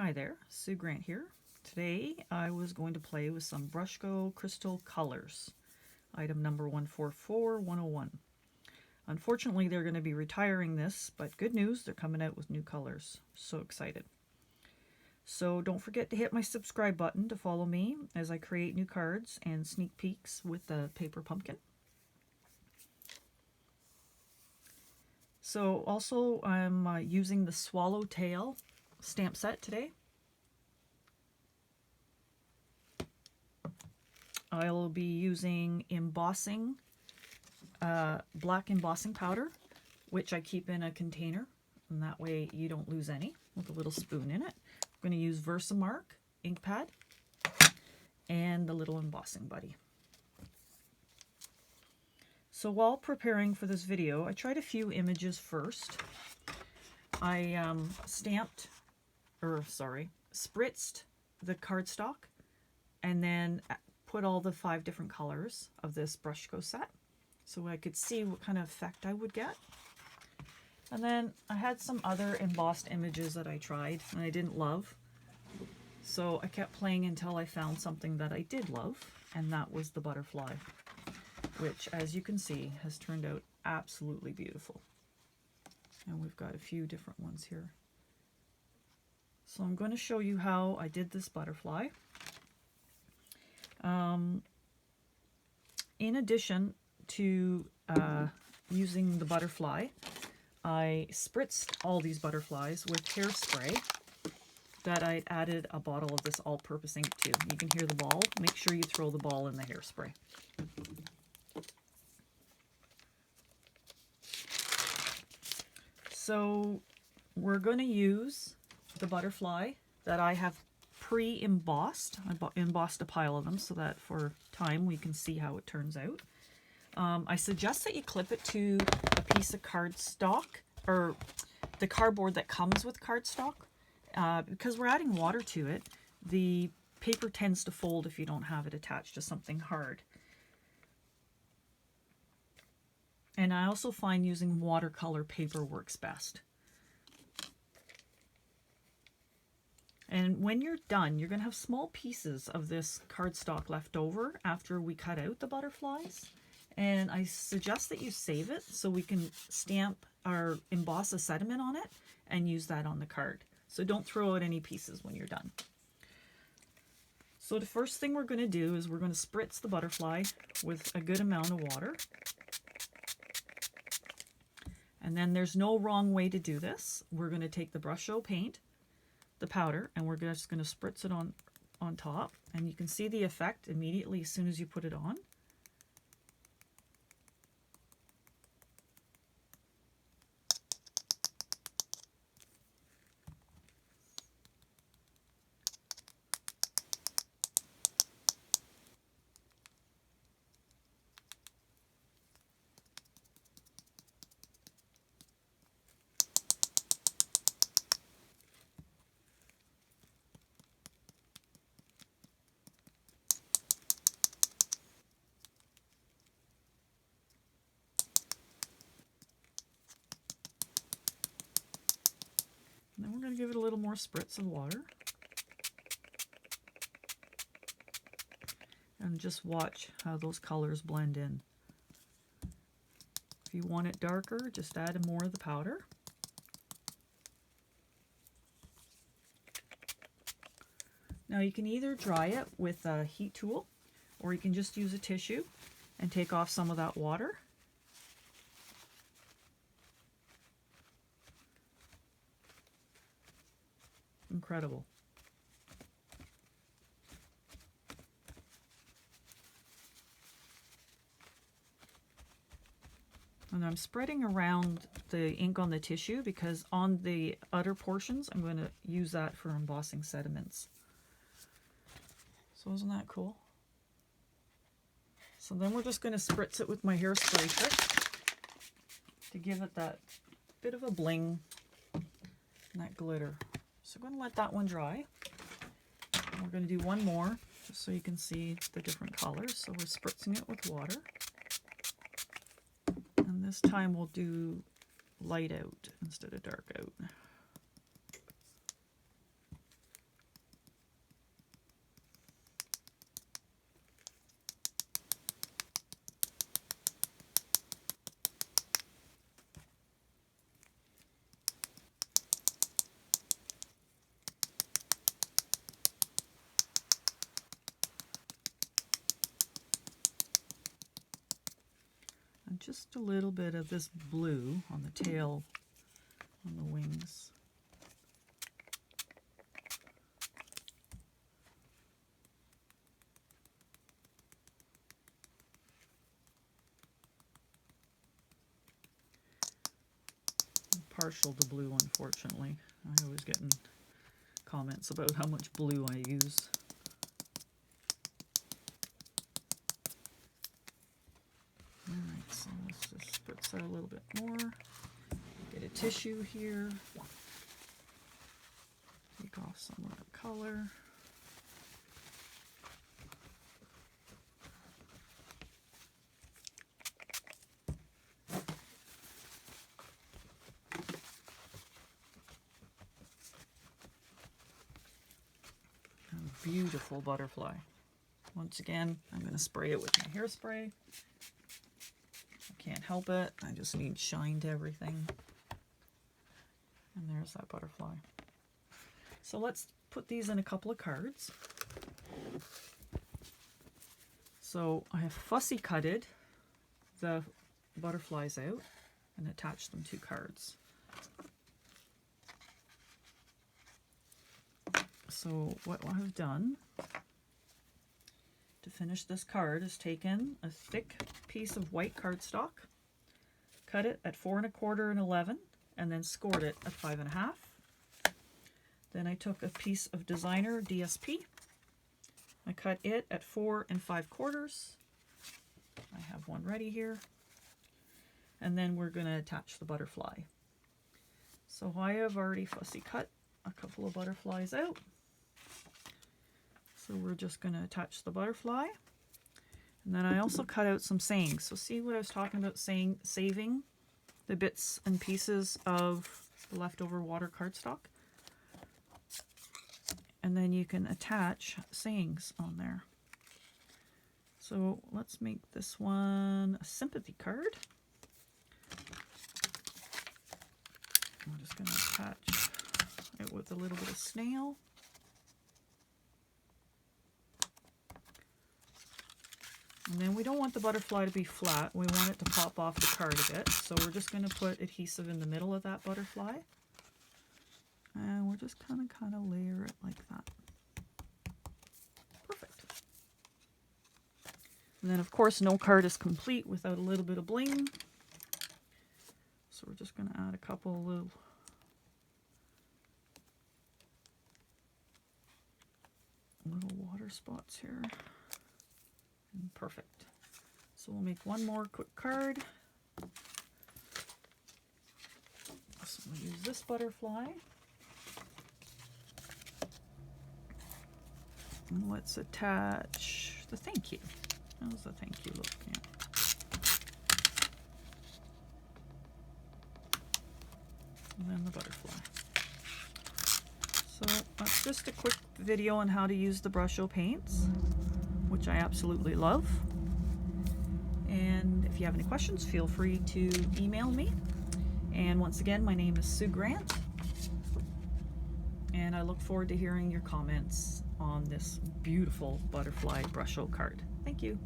Hi there, Sue Grant here. Today I was going to play with some Brusho Crystal Colors, item number 144101. Unfortunately, they're going to be retiring this, but good news, they're coming out with new colors. So excited. So don't forget to hit my subscribe button to follow me as I create new cards and sneak peeks with the paper pumpkin. So also I'm using the Swallowtail stamp set today. I'll be using embossing, black embossing powder, which I keep in a container, and that way you don't lose any, with a little spoon in it. I'm going to use Versamark ink pad and the little embossing buddy. So while preparing for this video, I tried a few images first. I spritzed the cardstock and then put all the 5 different colors of this Brusho set so I could see what kind of effect I would get. And then I had some other embossed images that I tried and I didn't love. So I kept playing until I found something that I did love, and that was the butterfly, which, as you can see, has turned out absolutely beautiful. And we've got a few different ones here. So I'm going to show you how I did this butterfly. In addition to using the butterfly, I spritzed all these butterflies with hairspray that I added a bottle of this all-purpose ink to. You can hear the ball. Make sure you throw the ball in the hairspray. So we're going to use the butterfly that I have pre-embossed. I embossed a pile of them so that for time we can see how it turns out. I suggest that you clip it to a piece of cardstock, or the cardboard that comes with cardstock, because we're adding water to it. The paper tends to fold if you don't have it attached to something hard. And I also find using watercolor paper works best. And when you're done, you're going to have small pieces of this cardstock left over after we cut out the butterflies. And I suggest that you save it so we can stamp or emboss a sentiment on it and use that on the card. So don't throw out any pieces when you're done. So the first thing we're going to do is we're going to spritz the butterfly with a good amount of water. And then there's no wrong way to do this. We're going to take the Brusho paint, the powder, and we're just going to spritz it on top. And you can see the effect immediately as soon as you put it on. And then we're going to give it a little more spritz of water. And just watch how those colors blend in. If you want it darker, just add more of the powder. Now you can either dry it with a heat tool, or you can just use a tissue and take off some of that water. Incredible. And I'm spreading around the ink on the tissue because on the outer portions I'm going to use that for embossing sediments. So isn't that cool? So then we're just going to spritz it with my hairspray trick to give it that bit of a bling and that glitter. So I'm going to let that one dry. And we're going to do one more just so you can see the different colors. So we're spritzing it with water. And this time we'll do light out instead of dark out. just a little bit of this blue on the tail, on the wings. I'm partial to blue, unfortunately. I always get in comments about how much blue I use. Alright, so let's just spritz out a little bit more. Get a tissue here. Take off some of the color. A beautiful butterfly. Once again, I'm going to spray it with my hairspray. Can't help it. I just need shine to everything. And there's that butterfly. So let's put these in a couple of cards. So I have fussy cutted the butterflies out and attached them to cards. So what I've done to finish this card is taken a thick piece of white cardstock, cut it at 4 1/4 and 11, and then scored it at 5 1/2. Then I took a piece of designer DSP. I cut it at 4 5/4. I have one ready here. And then we're going to attach the butterfly. So I have already fussy cut a couple of butterflies out. So we're just going to attach the butterfly. And then I also cut out some sayings. So see what I was talking about, saving the bits and pieces of the leftover water cardstock. And then you can attach sayings on there. So let's make this one a sympathy card. I'm just going to attach it with a little bit of snail. And then we don't want the butterfly to be flat. We want it to pop off the card a bit. So we're just going to put adhesive in the middle of that butterfly. And we're just kind of layer it like that. Perfect. And then of course no card is complete without a little bit of bling. So we're just going to add a couple of little water spots here. And perfect. So we'll make one more quick card. So we'll use this butterfly. And let's attach the thank you. How's the thank you look? Yeah. And then the butterfly. So that's just a quick video on how to use the Brusho paints, which I absolutely love. And if you have any questions, feel free to email me. And once again, my name is Sue Grant. And I look forward to hearing your comments on this beautiful butterfly Brusho card. Thank you.